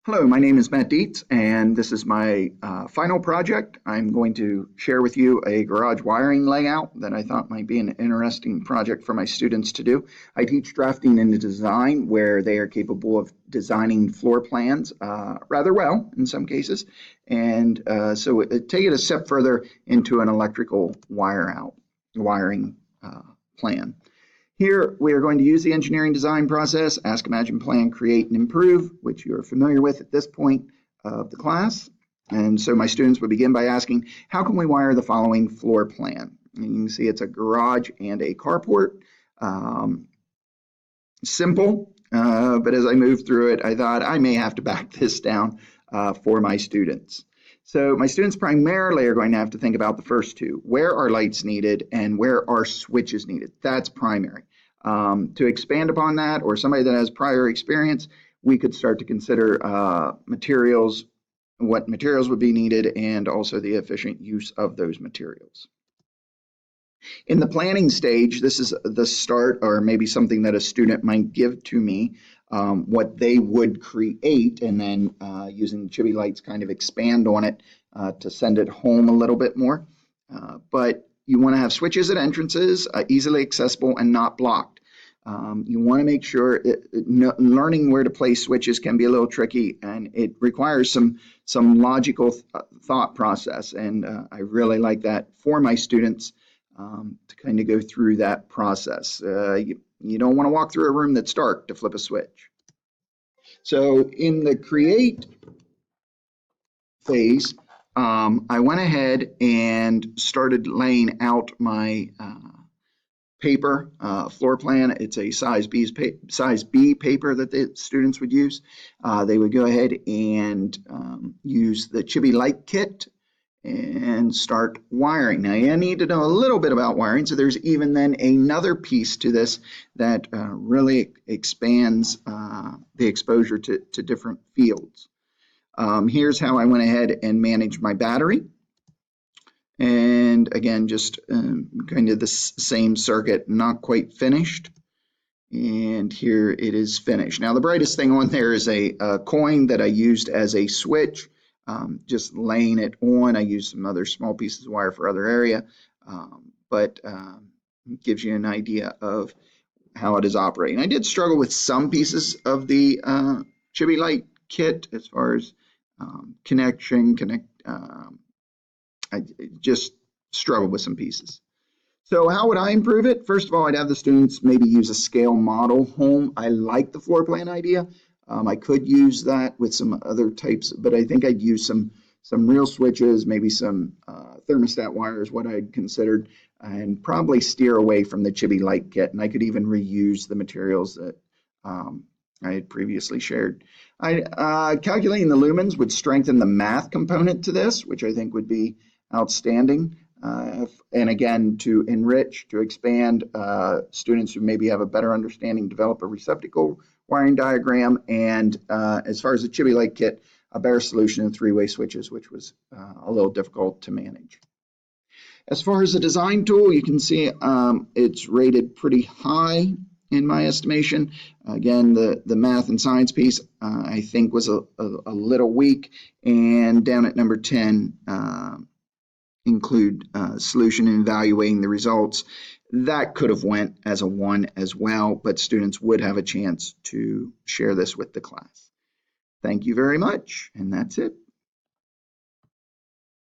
Hello, my name is Matt Dietz, and this is my final project. I'm going to share with you a garage wiring layout that I thought might be an interesting project for my students to do. I teach drafting and design, where they are capable of designing floor plans rather well in some cases, and so take it a step further into an electrical wiring plan. Here, we are going to use the engineering design process, ask, imagine, plan, create, and improve, which you're familiar with at this point of the class. And so my students would begin by asking, how can we wire the following floor plan? And you can see it's a garage and a carport. Simple, but as I moved through it, I thought I may have to back this down for my students. So my students primarily are going to have to think about the first two. Where are lights needed and where are switches needed? That's primary. To expand upon that, or somebody that has prior experience, we could start to consider materials, what materials would be needed, and also the efficient use of those materials. In the planning stage, this is the start, or maybe something that a student might give to me, what they would create, and then using Chibi Lights kind of expand on it to send it home a little bit more. But you want to have switches at entrances, easily accessible and not blocked. You want to make sure learning where to place switches can be a little tricky, and it requires some logical thought process, and I really like that for my students to kind of go through that process. You don't want to walk through a room that's dark to flip a switch. So in the create phase, I went ahead and started laying out my paper floor plan. It's a size B paper that the students would use. They would go ahead and use the Chibi Light kit and start wiring. Now you need to know a little bit about wiring, so there's even then another piece to this that really expands the exposure to different fields. Here's how I went ahead and managed my battery. And again, just kind of the same circuit, not quite finished. And here it is finished. Now the brightest thing on there is a coin that I used as a switch. Just laying it on. I used some other small pieces of wire for other area, but it gives you an idea of how it is operating. I did struggle with some pieces of the Chibi Light kit as far as connection. I just struggled with some pieces. So how would I improve it? First of all, I'd have the students maybe use a scale model home. I like the floor plan idea. I could use that with some other types, but I think I'd use some real switches, maybe some thermostat wires, what I'd considered, and probably steer away from the Chibi Light kit. And I could even reuse the materials that I had previously shared. Calculating the lumens would strengthen the math component to this, which I think would be outstanding. And again, to enrich, to expand, students who maybe have a better understanding, develop a receptacle wiring diagram, and as far as the Chibi Light kit, a better solution in three-way switches, which was a little difficult to manage. As far as the design tool, you can see it's rated pretty high in my estimation. Again, the math and science piece I think was a little weak, and down at number 10, include solution and evaluating the results. That could have went as a 1 as well, but students would have a chance to share this with the class. Thank you very much, and that's it.